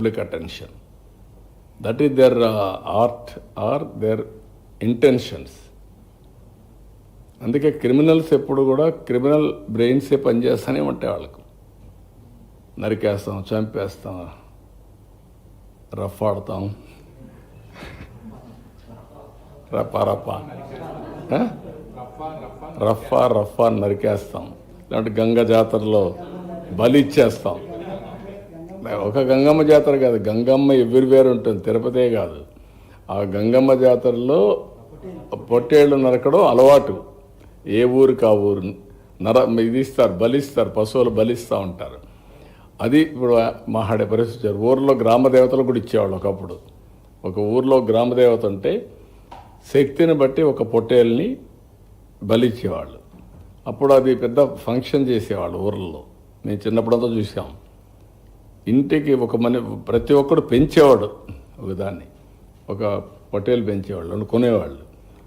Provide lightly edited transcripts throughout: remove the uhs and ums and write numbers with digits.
Public attention. That is their art or their intentions. అందుకే criminals ఎప్పుడు కూడా criminal బ్రెయిన్సే పనిచేస్తూనే ఉంటాయి. వాళ్ళకు నరికేస్తాం, చంపేస్తాం, రఫ్ ఆడతాం, రఫా నరికేస్తాం. ఇలాంటి గంగ జాతరలో బలి ఇచ్చేస్తాం. ఒక గంగమ్మ జాతర కాదు, గంగమ్మ ఎవ్రీవేర్ ఉంటుంది, తిరుపతే కాదు. ఆ గంగమ్మ జాతరలో పొట్టేళ్ళు నరకడం అలవాటు. ఏ ఊరికి ఆ ఊరు ఇది ఇస్తారు, బలిస్తారు, పశువులు బలిస్తూ ఉంటారు. అది ఇప్పుడు మాట్లాడే పరిస్థితి. ఊర్లో గ్రామ దేవతలు కూడా ఇచ్చేవాళ్ళు ఒకప్పుడు. ఒక ఊర్లో గ్రామదేవత ఉంటే శక్తిని బట్టి ఒక పొట్టేల్ని బలిచ్చేవాళ్ళు. అప్పుడు అది పెద్ద ఫంక్షన్ చేసేవాళ్ళు ఊర్లలో. మేము చిన్నప్పుడంతా చూసాం. ఇంటికి ఒక ప్రతి ఒక్కడు పెంచేవాడు ఒకదాన్ని, ఒక పొట్టేలు పెంచేవాళ్ళు, కొనేవాళ్ళు.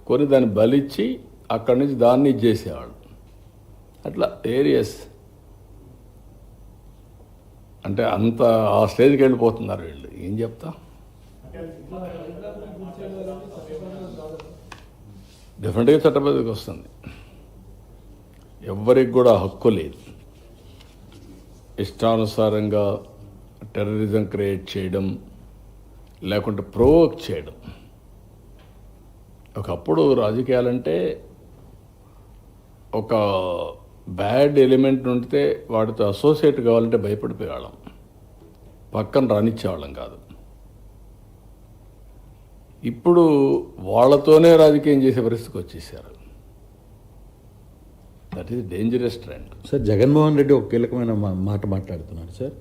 కొని దాన్ని బలిచ్చి అక్కడి నుంచి దాన్ని ఇచ్చేసేవాళ్ళు. అట్లా ఏరియస్ అంటే అంత ఆ స్టేజ్కి వెళ్ళిపోతున్నారు వీళ్ళు. ఏం చెప్తా, డెఫినెట్గా చట్టబద్ధకి వస్తుంది. ఎవ్వరికి కూడా హక్కు లేదు ఇష్టానుసారంగా టెర్రరిజం క్రియేట్ చేయడం, లేకుంటే ప్రొవోక్ చేయడం. ఒకప్పుడు రాజకీయాలంటే ఒక బ్యాడ్ ఎలిమెంట్ ఉంటే వాటితో అసోసియేట్ కావాలంటే భయపడిపోయేవాళ్ళం, పక్కన రానిచ్చేవాళ్ళం కాదు. ఇప్పుడు వాళ్ళతోనే రాజకీయం చేసే పరిస్థితికి వచ్చేసారు. That is dangerous trend. Sir, Jaganmohan Reddy ఒక కీలకమైన మాట మాట్లాడుతున్నాడు సార్.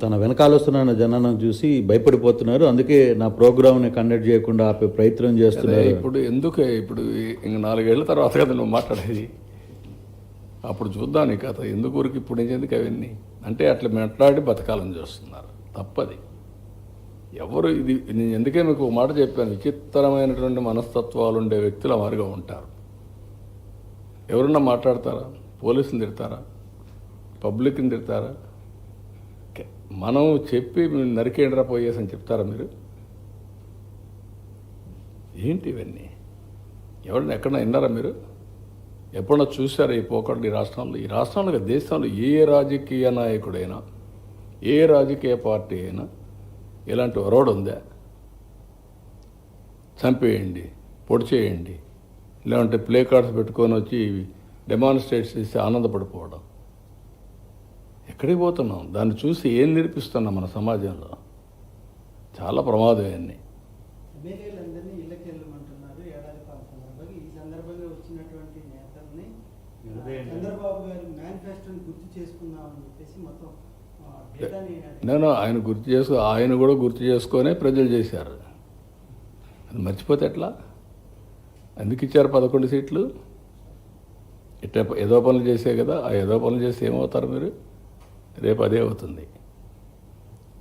తన వెనకాల వస్తున్న జనాన్ని చూసి భయపడిపోతున్నారు, అందుకే నా ప్రోగ్రామ్ని కండక్ట్ చేయకుండా ఆపే ప్రయత్నం చేస్తున్నారు. ఇప్పుడు ఎందుకు, ఇప్పుడు ఇంక 4 ఏళ్ల తర్వాత కదా నువ్వు మాట్లాడేది. అప్పుడు చూద్దాం నీ కథ. ఎందుకు ఊరికి ఇప్పుడు ఎందుకు అవన్నీ అంటే అట్లా మాట్లాడి బతకాలని చూస్తున్నారు. తప్పది. ఎవరు ఇది నేను ఎందుకే మీకు ఒక మాట చెప్పాను, విచిత్రమైనటువంటి మనస్తత్వాలు ఉండే వ్యక్తులు వారిగా ఉంటారు. ఎవరన్నా మాట్లాడతారా? పోలీసులు తిడతారా? పబ్లిక్ని తిడతారా? మనం చెప్పి నరికేండ్రా పోయేసని చెప్తారా మీరు? ఏంటి ఇవన్నీ? ఎవరన్నా ఎక్కడన్నా విన్నారా మీరు? ఎప్పుడన్నా చూసారా ఈ పోకడలు ఈ రాష్ట్రంలో దేశంలో ఏ రాజకీయ నాయకుడైనా, ఏ రాజకీయ పార్టీ అయినా ఇలాంటి ఒరవడు ఉందా? చంపేయండి, పొడి చేయండి, లేదంటే ప్లే కార్డ్స్ పెట్టుకొని వచ్చి డెమాన్స్ట్రేట్ చేసి ఆనందపడిపోవడం. ఎక్కడికి పోతున్నాం? దాన్ని చూసి ఏం నేర్పిస్తున్నాం మన సమాజంలో? చాలా ప్రమాదం అన్నీ. నేను ఆయన కూడా గుర్తు చేసుకొనే ప్రజలు చేశారు. అది మర్చిపోతే ఎట్లా? ఎందుకు ఇచ్చారు 11 సీట్లు? ఇట్లా ఏదో పనులు చేసే కదా. ఆ ఏదో పనులు చేస్తే ఏమవుతారు మీరు? రేపు అదే అవుతుంది.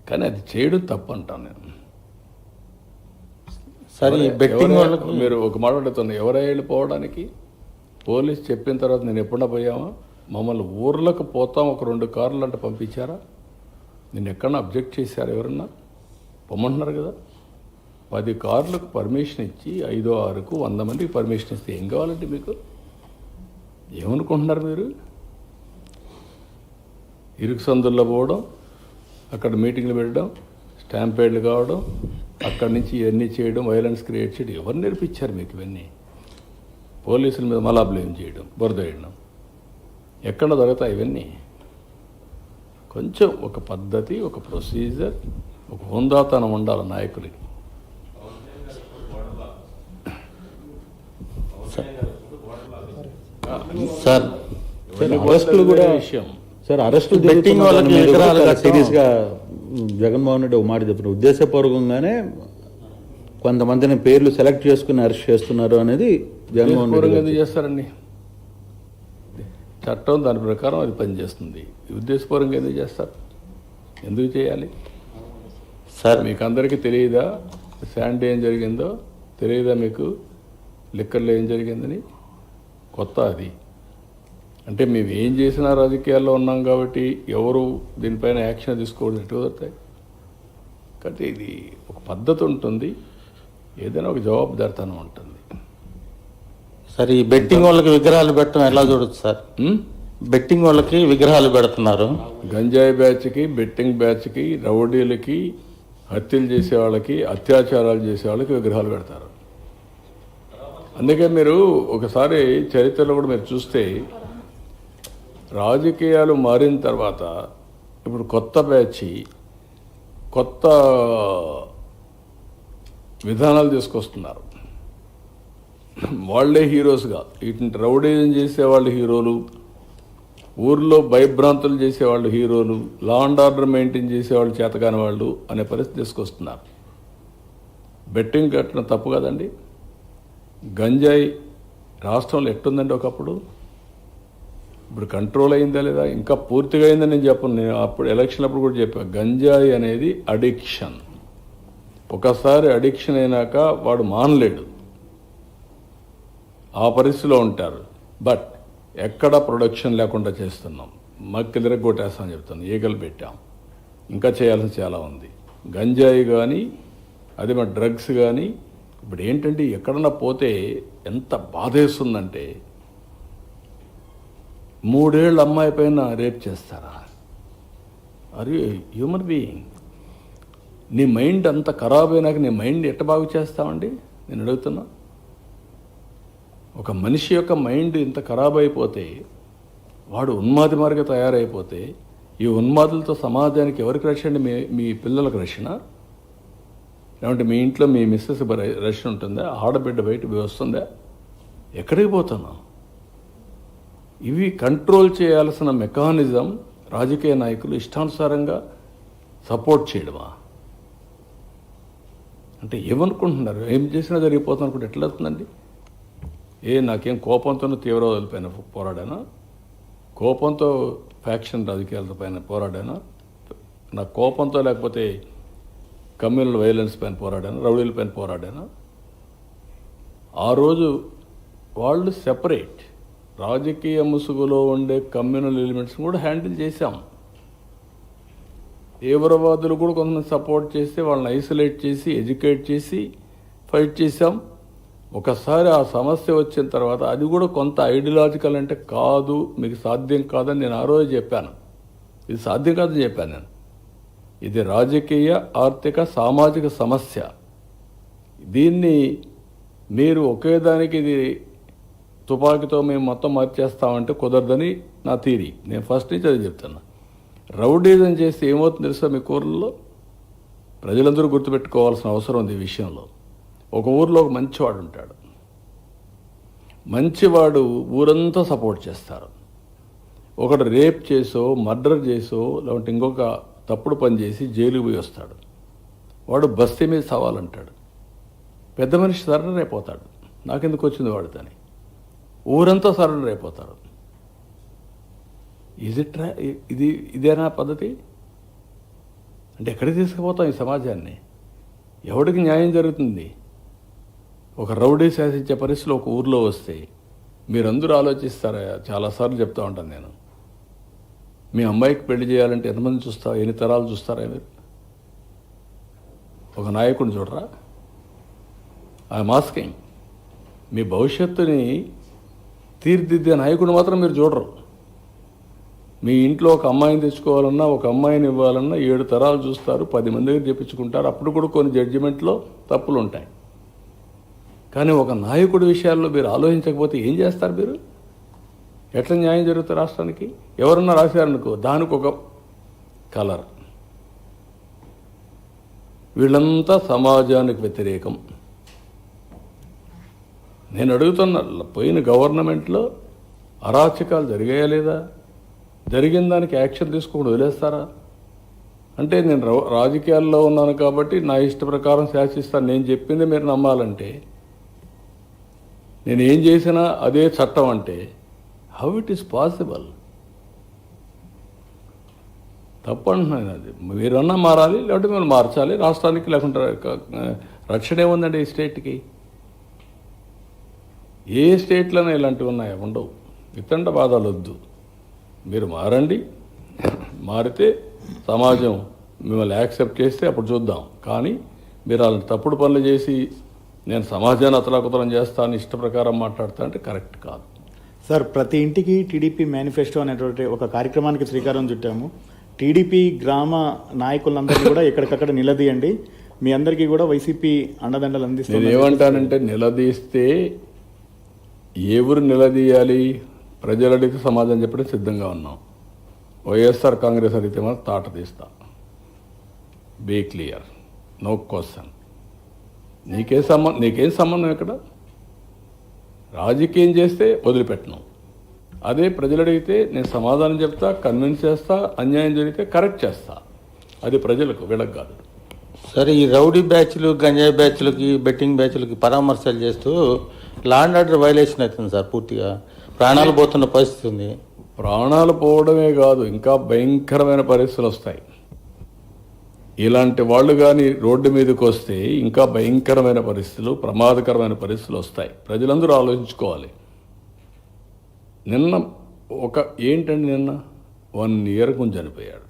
కానీ అది చేయడం తప్పు అంటాను నేను. సరే, మీరు ఒక మాట అడుగుతున్నారు, ఎవరై వెళ్ళిపోవడానికి? పోలీస్ చెప్పిన తర్వాత నేను ఎప్పుడన్నా పోయామా? మమ్మల్ని ఊర్లకు పోతాం ఒక 2 కార్లు అంటే పంపించారా? నేను ఎక్కడన్నా అబ్జెక్ట్ చేశారు? ఎవరన్నా పొమ్మంటున్నారు కదా. 10 కార్లకు పర్మిషన్ ఇచ్చి 5, 6కు 100 మందికి పర్మిషన్ ఇస్తే ఏం కావాలంటే మీకు? ఏమనుకుంటున్నారు మీరు? ఇరుకు సందుల్లో పోవడం, అక్కడ మీటింగ్లు పెట్టడం, స్టాంపేడ్లు కావడం, అక్కడి నుంచి ఇవన్నీ చేయడం, వైలెన్స్ క్రియేట్ చేయడం. ఎవరు నేర్పించారు మీకు ఇవన్నీ? పోలీసుల మీద మళ్ళా బ్లేమ్ చేయడం, బురద వేయడం. ఎక్కడ జరుగుతాయి ఇవన్నీ? కొంచెం ఒక పద్ధతి, ఒక ప్రొసీజర్, ఒక హుందాతనం ఉండాలి నాయకులకి. సార్, అరెస్టులు కూడా విషయం సార్, అరెస్టులు సీరియస్గా జగన్మోహన్ రెడ్డి ఒక మాట చెప్తున్నారు, ఉద్దేశపూర్వకంగానే కొంతమందిని పేర్లు సెలెక్ట్ చేసుకుని అరెస్ట్ చేస్తున్నారు అనేది జగన్మోహన్ రెడ్డి. ఎందుకు చేస్తారండి? చట్టం దాని ప్రకారం అది పనిచేస్తుంది. ఉద్దేశపూర్వకంగా ఎందుకు చేస్తారు? ఎందుకు చేయాలి సార్? మీకు అందరికీ తెలియదా శాండీ ఏం జరిగిందో? తెలియదా మీకు లిక్కర్లో ఏం జరిగిందని? కొత్త అది అంటే మేము ఏం చేసినా రాజకీయాల్లో ఉన్నాం కాబట్టి ఎవరు దీనిపైన యాక్షన్ తీసుకోవడం ఎటు కుదురుతాయి? కాబట్టి ఇది ఒక పద్ధతి ఉంటుంది, ఏదైనా ఒక జవాబుదారితనం ఉంటుంది. సార్ ఈ బెట్టింగ్ వాళ్ళకి విగ్రహాలు పెట్టడం ఎలా చూడొచ్చు సార్? బెట్టింగ్ వాళ్ళకి విగ్రహాలు పెడుతున్నారు. గంజాయి బ్యాచ్కి, బెట్టింగ్ బ్యాచ్కి, రౌడీలకి, హత్యలు చేసే వాళ్ళకి, అత్యాచారాలు చేసే వాళ్ళకి విగ్రహాలు పెడతారు. అందుకే మీరు ఒకసారి చరిత్రలో కూడా మీరు చూస్తే రాజకీయాలు మారిన తర్వాత ఇప్పుడు కొత్త బ్యాచ్ కొత్త విధానాలు తీసుకొస్తున్నారు. వాళ్లే హీరోస్గా, ఇటు రౌడీజం చేసేవాళ్ళు హీరోలు, ఊర్లో భయభ్రాంతులు చేసేవాళ్ళు హీరోలు, లా అండ్ ఆర్డర్ మెయింటైన్ చేసేవాళ్ళు చేతకాని వాళ్ళు అనే పరిస్థితి తీసుకొస్తున్నారు. బెట్టింగ్ కట్టడం తప్పు కదండి. గంజాయి రాష్ట్రంలో ఎట్టుందండి ఒకప్పుడు, ఇప్పుడు కంట్రోల్ అయిందా లేదా, ఇంకా పూర్తిగా అయిందని నేను చెప్పను. నేను అప్పుడు ఎలక్షన్ అప్పుడు కూడా చెప్పాను, గంజాయి అనేది అడిక్షన్. ఒకసారి అడిక్షన్ అయినాక వాడు మానలేడు, ఆ పరిస్థితిలో ఉంటారు. బట్ ఎక్కడ ప్రొడక్షన్ లేకుండా చేస్తున్నాం, మక్కిదిర కొట్టేస్తామని చెప్తాను, ఈగలు పెట్టాం. ఇంకా చేయాల్సిన చాలా ఉంది. గంజాయి కానీ అది మన డ్రగ్స్ కానీ ఇప్పుడు ఏంటంటే ఎక్కడన్నా పోతే ఎంత బాధేస్తుందంటే, 3 ఏళ్ళ అమ్మాయి పైన రేప్ చేస్తారా? అరే హ్యూమన్ బీయింగ్, నీ మైండ్ అంత ఖరాబ్ అయినాక నీ మైండ్ ఎట్ట బాగు చేస్తామండి నేను అడుగుతున్నా. ఒక మనిషి యొక్క మైండ్ ఇంత ఖరాబ్ అయిపోతే, వాడు ఉన్మాది మార్గం తయారైపోతే, ఈ ఉన్మాదులతో సమాజానికి ఎవరికి రక్షణ? మీ పిల్లలకు రక్షణ? లేదంటే మీ ఇంట్లో మీ మిస్సెస్ రక్షణ ఉంటుందా? ఆడబిడ్డ బయట వస్తుందా? ఎక్కడికి పోతున్నాం? ఇవి కంట్రోల్ చేయాల్సిన మెకానిజం రాజకీయ నాయకులు ఇష్టానుసారంగా సపోర్ట్ చేయడమా? అంటే ఏమనుకుంటున్నారు? ఏం చేసినా జరిగిపోతుంది అనుకుంటే ఎట్లా అవుతుందండి? నాకేం కోపంతో తీవ్రవాదుల పైన పోరాడానా? కోపంతో ఫ్యాక్షన్ రాజకీయాల పైన పోరాడానా? నా కోపంతో లేకపోతే కమ్యూనల్ వైలెన్స్ పైన పోరాడానా? రౌడీల పైన పోరాడానా? ఆ రోజు వాళ్ళు సెపరేట్, రాజకీయ ముసుగులో ఉండే కమ్యూనల్ ఎలిమెంట్స్ కూడా హ్యాండిల్ చేశాం. తీవ్రవాదులు కూడా కొంతమంది సపోర్ట్ చేస్తే వాళ్ళని ఐసోలేట్ చేసి, ఎడ్యుకేట్ చేసి ఫైట్ చేశాం. ఒకసారి ఆ సమస్య వచ్చిన తర్వాత అది కూడా కొంత ఐడియాలజికల్ అంటే కాదు, మీకు సాధ్యం కాదని నేను ఆ రోజు చెప్పాను. ఇది సాధ్యం కాదని చెప్పాను నేను. ఇది రాజకీయ, ఆర్థిక, సామాజిక సమస్య. దీన్ని మీరు ఒకే దానికి ఇది తుపాకీతో మేము మొత్తం మార్చేస్తామంటే కుదరదని నా థీరీ. నేను ఫస్ట్ నుంచి అది చెప్తున్నా. రౌడీజం చేస్తే ఏమవుతుంది తెలుసా? మీ ఊర్లలో ప్రజలందరూ గుర్తుపెట్టుకోవాల్సిన అవసరం ఉంది ఈ విషయంలో. ఒక ఊరిలో ఒక మంచివాడు ఉంటాడు. మంచివాడు ఊరంతా సపోర్ట్ చేస్తారు. ఒకడు రేప్ చేసో, మర్డర్ చేసో, లేదంటే ఇంకొక తప్పుడు పని చేసి జైలుకి పోయి వస్తాడు. వాడు బస్తీ మీద సవాలంటాడు. పెద్ద మనిషి సరెండర్ అయిపోతాడు. నాకెందుకు వచ్చింది వాడితోని, ఊరంతా సరెండర్ అయిపోతారు. ఇదేనా పద్ధతి? అంటే ఎక్కడికి తీసుకుపోతాం ఈ సమాజాన్ని? ఎవడికి న్యాయం జరుగుతుంది? ఒక రౌడీ శాసించే పరిస్థితిలో ఒక ఊర్లో వస్తే మీరందరూ ఆలోచిస్తారా? చాలాసార్లు చెప్తా ఉంటాను నేను, మీ అమ్మాయికి పెళ్లి చేయాలంటే ఎంతమంది చూస్తారా? ఎన్ని తరాలు చూస్తారా మీరు? ఒక నాయకుడిని చూడరా? I'm asking. మీ భవిష్యత్తుని తీర్చిదిద్దే నాయకుడు మాత్రం మీరు చూడరు. మీ ఇంట్లో ఒక అమ్మాయిని తెచ్చుకోవాలన్నా, ఒక అమ్మాయిని ఇవ్వాలన్నా 7 తరాలు చూస్తారు, 10 మంది దగ్గర చెప్పించుకుంటారు. అప్పుడు కూడా కొన్ని జడ్జిమెంట్లో తప్పులు ఉంటాయి. కానీ ఒక నాయకుడి విషయాల్లో మీరు ఆలోచించకపోతే ఏం చేస్తారు మీరు? ఎట్లా న్యాయం జరుగుతుంది రాష్ట్రానికి? ఎవరన్నా రాశారనుకో, దానికి ఒక కలర్. వీళ్ళంతా సమాజానికి వ్యతిరేకం. నేను అడుగుతున్నా, పోయిన గవర్నమెంట్లో అరాచకాలు జరిగాయా లేదా? జరిగిన దానికి యాక్షన్ తీసుకోకుండా వదిలేస్తారా? అంటే నేను రాజకీయాల్లో ఉన్నాను కాబట్టి నా ఇష్ట ప్రకారం శాసిస్తాను, నేను చెప్పింది మీరు నమ్మాలంటే, నేను ఏం చేసినా అదే చట్టం అంటే హౌ ఇట్ ఈస్ పాసిబుల్? తప్పంటున్నాను. అది మీరన్నా మారాలి, లేకపోతే మీరు మార్చాలి రాష్ట్రానికి. లేకుంటే రక్షణ ఏముందండి ఈ స్టేట్కి? ఏ స్టేట్లోనే ఇలాంటివి ఉన్నాయా? ఉండవు. వితండ బాధలు వద్దు. మీరు మారండి. మారితే సమాజం మిమ్మల్ని యాక్సెప్ట్ చేస్తే అప్పుడు చూద్దాం. కానీ మీరు అలాంటి తప్పుడు పనులు చేసి నేను సమాజాన్ని అతలాకుతలం చేస్తాను ఇష్ట ప్రకారం మాట్లాడతా అంటే కరెక్ట్ కాదు. సార్, ప్రతి ఇంటికి టీడీపీ మేనిఫెస్టో అనేటువంటి ఒక కార్యక్రమానికి శ్రీకారం చుట్టాము. టీడీపీ గ్రామ నాయకులందరినీ కూడా ఎక్కడికక్కడ నిలదీయండి, మీ అందరికీ కూడా వైసీపీ అండదండలు నేను అందిస్తుంది. ఏమంటానంటే, నిలదీస్తే ఏ ఊరు నిలదీయాలి, ప్రజలు అడిగితే సమాధానం చెప్పడం సిద్ధంగా ఉన్నాం. వైఎస్ఆర్ కాంగ్రెస్ అడిగితే మాత్రం తాట తీస్తా. Be clear, no question. నీకేం సంబంధం ఇక్కడ? రాజకీయం చేస్తే వదిలిపెట్టను. అదే ప్రజలు అడిగితే నేను సమాధానం చెప్తా, కన్విన్స్ చేస్తా, అన్యాయం జరిగితే కరెక్ట్ చేస్తా. అది ప్రజలకు, వీళ్ళకి కాదు. సరే, ఈ రౌడీ బ్యాచ్లు, గంజాయి బ్యాచ్లకి, బెట్టింగ్ బ్యాచ్లకి పరామర్శలు చేస్తూ లా అండ్ ఆర్డర్ వైలేషన్ అవుతుంది సార్. పూర్తిగా ప్రాణాలు పోతున్న పరిస్థితి ఉంది. ప్రాణాలు పోవడమే కాదు, ఇంకా భయంకరమైన పరిస్థితులు వస్తాయి. ఇలాంటి వాళ్ళు కానీ రోడ్డు మీదకి వస్తే ఇంకా భయంకరమైన పరిస్థితులు, ప్రమాదకరమైన పరిస్థితులు వస్తాయి. ప్రజలందరూ ఆలోచించుకోవాలి. నిన్న నిన్న 1 year ముందు చనిపోయాడు.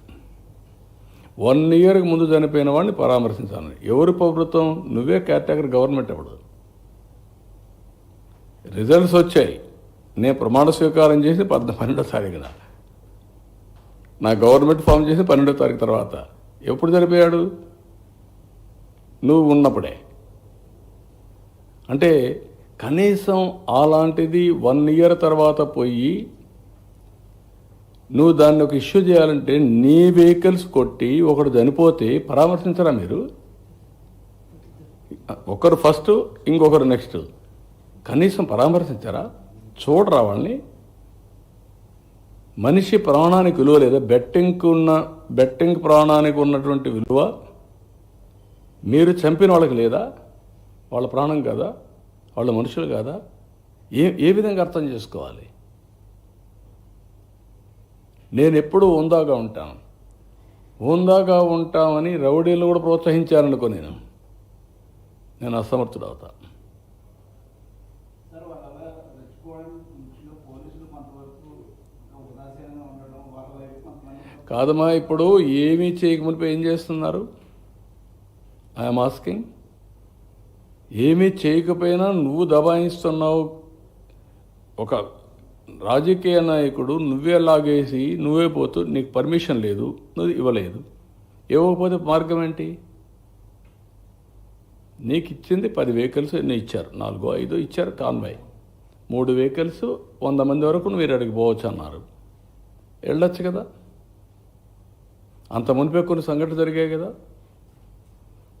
1 year ముందు చనిపోయిన వాడిని పరామర్శించాలని ఎవరు ప్రభుత్వం? నువ్వే కేటగిరీ గవర్నమెంట్. ఎవడు? రిజల్ట్స్ వచ్చాయి. నేను ప్రమాణ స్వీకారం చేసి 12వ తారీఖున, నా గవర్నమెంట్ ఫామ్ చేసి 12వ తారీఖు తర్వాత. ఎప్పుడు చనిపోయాడు? నువ్వు ఉన్నప్పుడే. అంటే కనీసం అలాంటిది 1 year తర్వాత పోయి నువ్వు దాన్ని ఒక ఇష్యూ చేయాలంటే నీ వెహికల్స్ కొట్టి ఒకడు చనిపోతే పరామర్శించరా మీరు? ఒకరు ఫస్ట్, ఇంకొకరు నెక్స్ట్. కనీసం పరామర్శించరా? చూడరా వాళ్ళని? మనిషి ప్రాణానికి విలువ లేదా? బెట్టింగ్ ప్రాణానికి ఉన్నటువంటి విలువ మీరు చంపిన వాళ్ళకి లేదా? వాళ్ళ ప్రాణం కాదా? వాళ్ళ మనుషులు కాదా? ఏ విధంగా అర్థం చేసుకోవాలి? నేను ఎప్పుడూ హుందాగా ఉంటామని రౌడీలు కూడా ప్రోత్సహించారనుకో, నేను అసమర్థుడు అవుతా. కాదమ్మా, ఇప్పుడు ఏమీ చేయకమునిపై ఏం చేస్తున్నారు? I'm asking. ఏమీ చేయకపోయినా నువ్వు దబాయిస్తున్నావు. ఒక రాజకీయ నాయకుడు నువ్వే లాగేసి నువ్వే పోతూ, నీకు పర్మిషన్ లేదు, నువ్వు ఇవ్వలేదు. ఇవ్వకపోతే మార్గం ఏంటి? నీకు ఇచ్చింది 10 vehicles ఎన్ని ఇచ్చారు? 4-5 ఇచ్చారు. కాన్వాయ్ 3 vehicles 100 మంది వరకు నువ్వు అడిగి పోవచ్చు అన్నారు. వెళ్ళొచ్చు కదా. అంత మునిపే కొన్ని సంఘటనలు జరిగాయి కదా.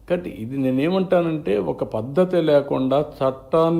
కాబట్టి ఇది నేనేమంటానంటే, ఒక పద్ధతి లేకుండా చట్టాన్ని